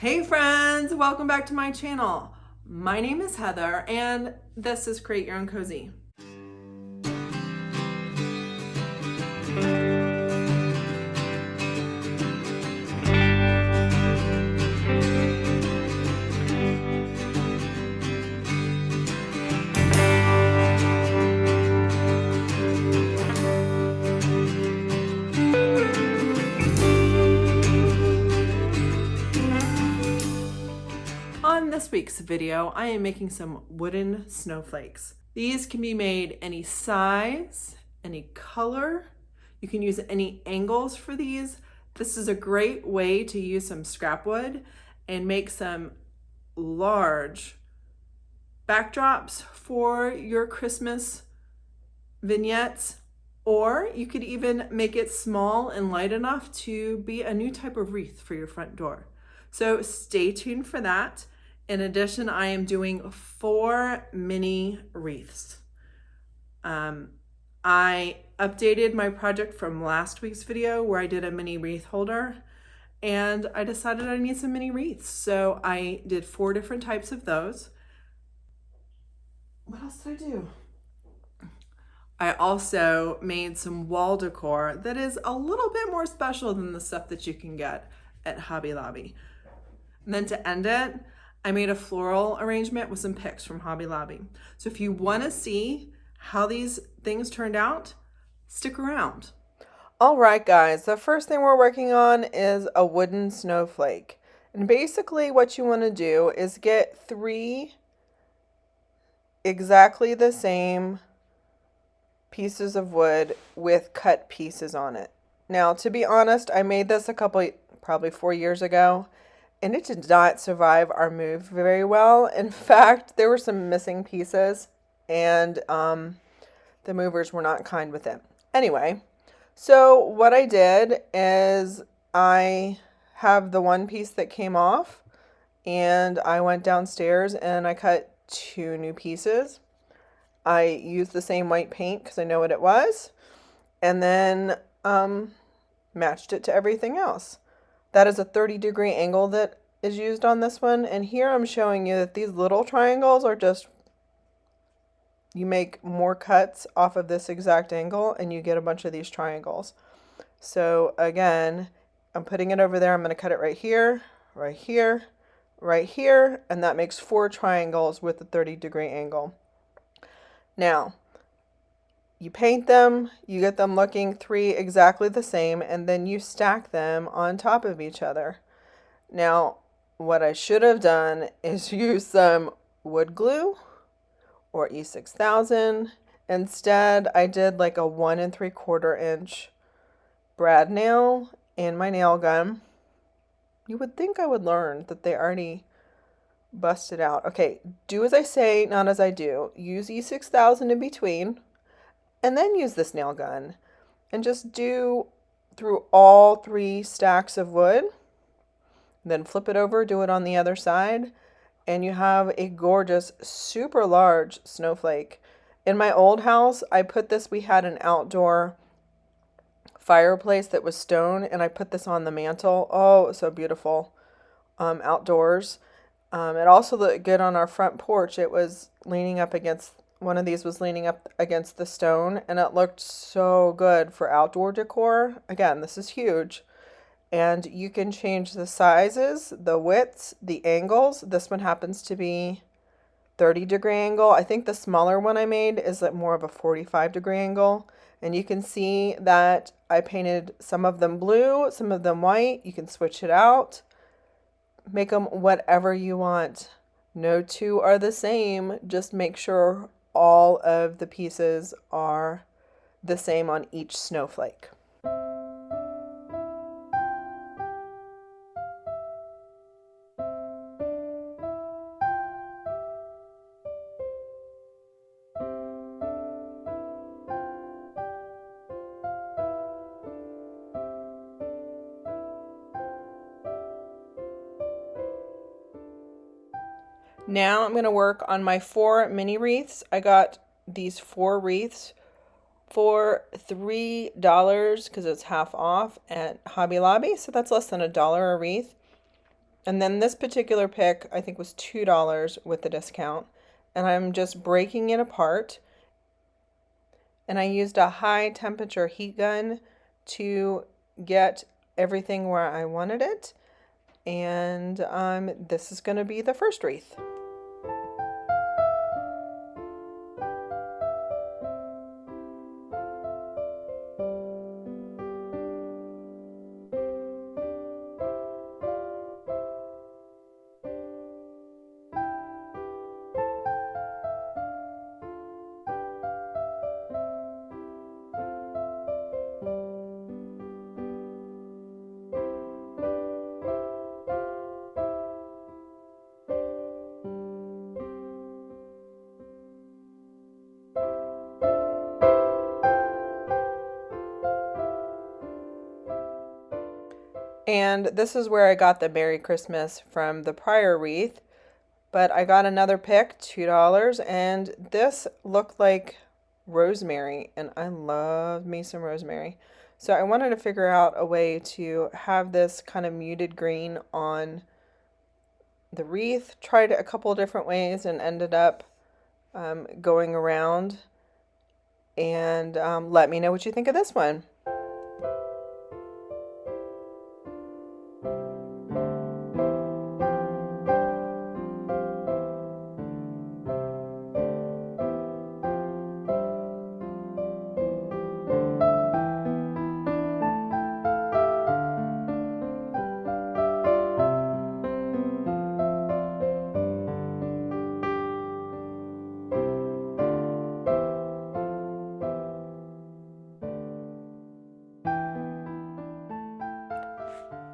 Hey friends, welcome back to my channel. My name is Heather and this is Create Your Own Cozy. On this week's video, I am making some wooden snowflakes. These can be made any size, any color. You can use any angles for these. This is a great way to use some scrap wood and make some large backdrops for your Christmas vignettes, or you could even make it small and light enough to be a new type of wreath for your front door. So stay tuned for that. In addition, I am doing 4 mini wreaths. I updated my project from last week's video where I did a mini wreath holder, and I decided I need some mini wreaths. So I did 4 different types of those. What else did I do? I also made some wall decor that is a little bit more special than the stuff that you can get at Hobby Lobby. And then to end it, I made a floral arrangement with some picks from Hobby Lobby. So if you want to see how these things turned out, stick around. All right, guys, the first thing we're working on is a wooden snowflake. And basically what you want to do is get 3 exactly the same pieces of wood with cut pieces on it. Now, to be honest, I made this probably 4 years ago, and it did not survive our move very well. In fact, there were some missing pieces, and the movers were not kind with it. Anyway, so what I did is I have the one piece that came off, and I went downstairs and I cut 2 new pieces. I used the same white paint because I know what it was, and then matched it to everything else. That is a 30-degree angle that is used on this one. And here I'm showing you that these little triangles are just, you make more cuts off of this exact angle and you get a bunch of these triangles. So again, I'm putting it over there. I'm going to cut it right here, right here, right here. And that makes 4 triangles with a 30-degree angle. Now, you paint them, you get them looking 3 exactly the same, and then you stack them on top of each other. Now, what I should have done is use some wood glue or E6000. Instead, I did like a 1 3/4 inch brad nail in my nail gun. You would think I would learn that they already busted out. Okay, do as I say, not as I do. Use E6000 in between. And then use this nail gun and just do through all 3 stacks of wood. Then flip it over, do it on the other side, and you have a gorgeous, super large snowflake. In my old house, we had an outdoor fireplace that was stone, and I put this on the mantle. Oh, it was so beautiful outdoors. It also looked good on our front porch. It was leaning up against One of these was leaning up against the stone, and it looked so good for outdoor decor. Again, this is huge. And you can change the sizes, the widths, the angles. This one happens to be 30-degree angle. I think the smaller one I made is like more of a 45-degree angle. And you can see that I painted some of them blue, some of them white. You can switch it out. Make them whatever you want. No 2 are the same. Just make sure all of the pieces are the same on each snowflake. Now I'm going to work on my 4 mini wreaths. I got these 4 wreaths for $3 because it's half off at Hobby Lobby. So that's less than $1 a wreath. And then this particular pick, I think, was $2 with the discount. And I'm just breaking it apart. And I used a high temperature heat gun to get everything where I wanted it. And this is going to be the first wreath. And this is where I got the Merry Christmas from the prior wreath. But I got another pick, $2, and this looked like rosemary, and I love me some rosemary. So I wanted to figure out a way to have this kind of muted green on the wreath. Tried it a couple of different ways and ended up going around. And let me know what you think of this one.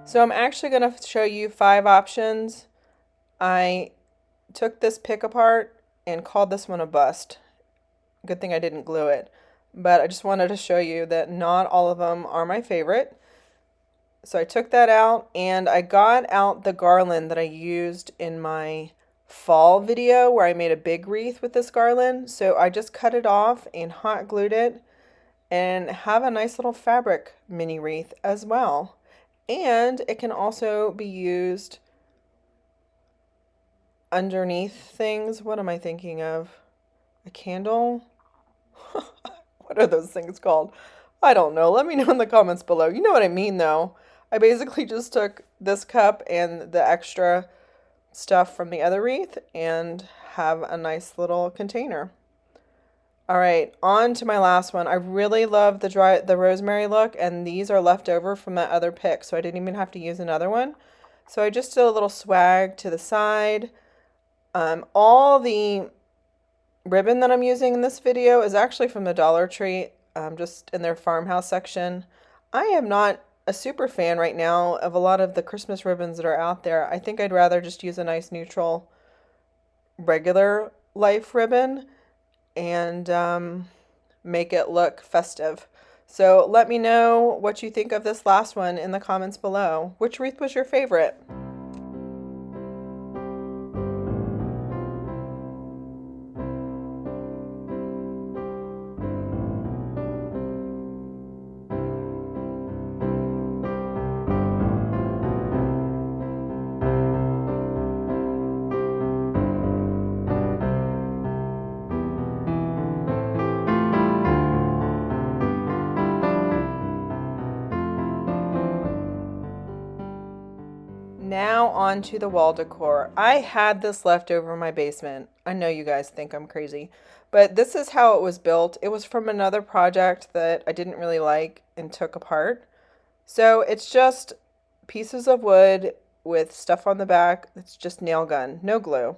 So I'm actually going to show you 5 options. I took this pick apart and called this one a bust. Good thing I didn't glue it. But I just wanted to show you that not all of them are my favorite. So I took that out and I got out the garland that I used in my fall video where I made a big wreath with this garland. So I just cut it off and hot glued it and have a nice little fabric mini wreath as well. And it can also be used underneath things. What am I thinking of? A candle? What are those things called? I don't know. Let me know in the comments below. You know what I mean, though. I basically just took this cup and the extra stuff from the other wreath and have a nice little container. All right, on to my last one. I really love the rosemary look, and these are left over from that other pick, so I didn't even have to use another one. So I just did a little swag to the side. All the ribbon that I'm using in this video is actually from the Dollar Tree, just in their farmhouse section. I am not a super fan right now of a lot of the Christmas ribbons that are out there. I think I'd rather just use a nice neutral regular life ribbon and make it look festive. So let me know what you think of this last one in the comments below. Which wreath was your favorite? Now on to the wall decor. I had this left over in my basement. I know you guys think I'm crazy, but this is how it was built. It was from another project that I didn't really like and took apart. So it's just pieces of wood with stuff on the back. It's just nail gun, no glue.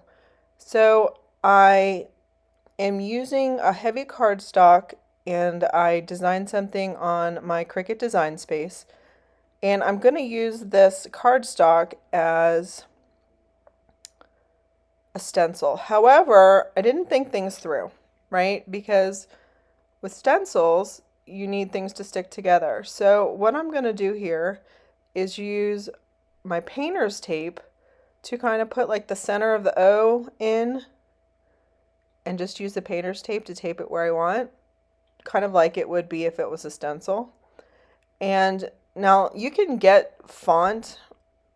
So I am using a heavy cardstock and I designed something on my Cricut design space. And I'm going to use this cardstock as a stencil. However, I didn't think things through, right? Because with stencils, you need things to stick together. So what I'm going to do here is use my painter's tape to kind of put like the center of the O in and just use the painter's tape to tape it where I want, kind of like it would be if it was a stencil. And now you can get font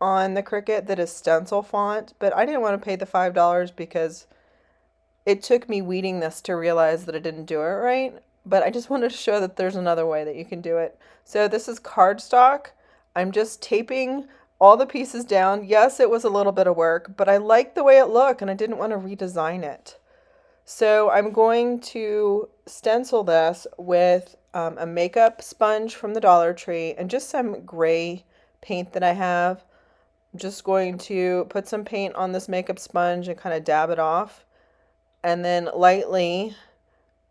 on the Cricut that is stencil font, but I didn't want to pay the $5 because it took me weeding this to realize that I didn't do it right. But I just wanted to show that there's another way that you can do it. So this is cardstock. I'm just taping all the pieces down. Yes, it was a little bit of work, but I liked the way it looked and I didn't want to redesign it. So I'm going to stencil this with a makeup sponge from the Dollar Tree and just some gray paint that I have. I'm just going to put some paint on this makeup sponge and kind of dab it off, and then lightly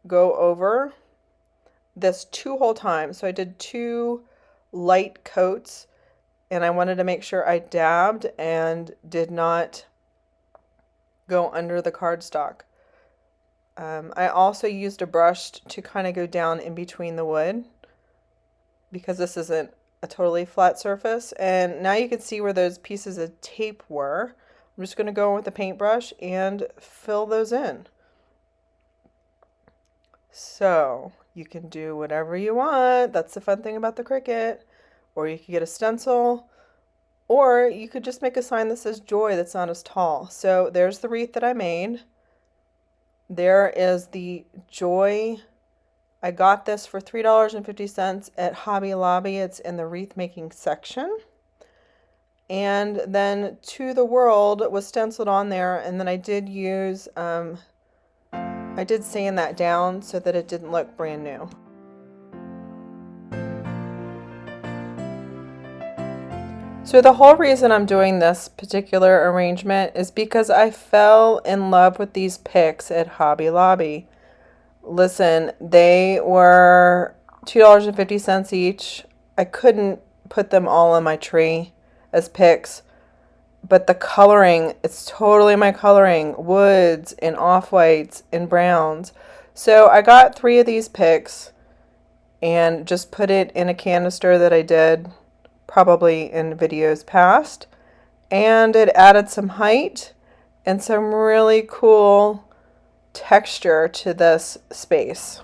go over this 2 whole times. So I did 2 light coats, and I wanted to make sure I dabbed and did not go under the cardstock. I also used a brush to kind of go down in between the wood because this isn't a totally flat surface. And now you can see where those pieces of tape were. I'm just going to go in with a paintbrush and fill those in. So you can do whatever you want. That's the fun thing about the Cricut. Or you could get a stencil, or you could just make a sign that says joy that's not as tall. So there's the wreath that I made. There is the joy. I got this for $3.50 at Hobby Lobby. It's in the wreath making section. And then To the World was stenciled on there, and then I did use, I did sand that down so that it didn't look brand new. So the whole reason I'm doing this particular arrangement is because I fell in love with these picks at Hobby Lobby. Listen, they were $2.50 each. I couldn't put them all on my tree as picks, but the coloring, it's totally my coloring, woods and off-whites and browns. So I got 3 of these picks and just put it in a canister that I did probably in videos past, and it added some height and some really cool texture to this space.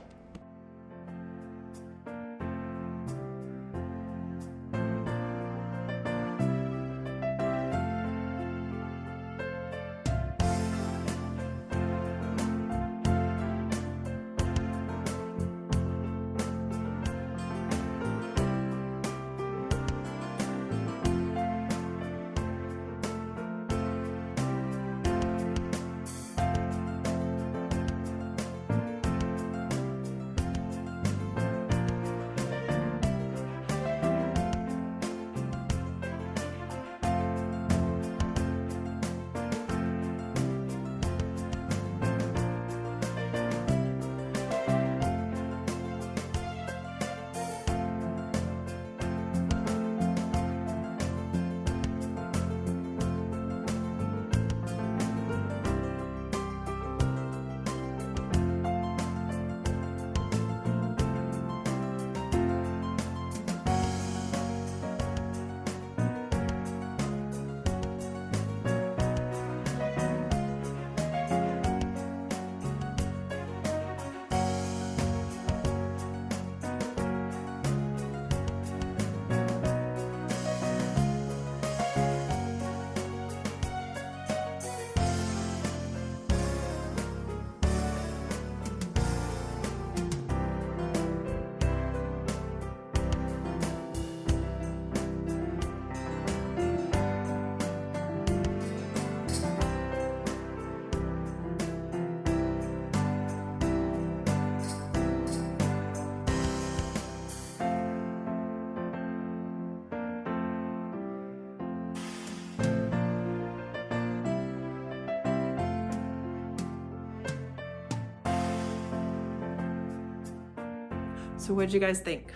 So what did you guys think?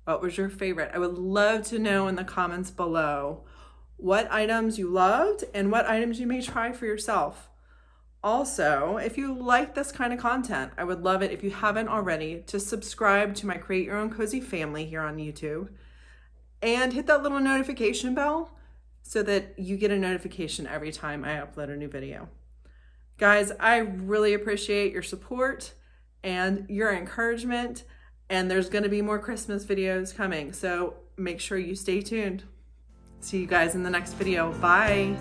What was your favorite? I would love to know in the comments below what items you loved and what items you may try for yourself. Also, if you like this kind of content, I would love it if you haven't already to subscribe to my Create Your Own Cozy family here on YouTube and hit that little notification bell so that you get a notification every time I upload a new video. Guys, I really appreciate your support and your encouragement, and there's going to be more Christmas videos coming, so make sure you stay tuned. See you guys in the next video. Bye.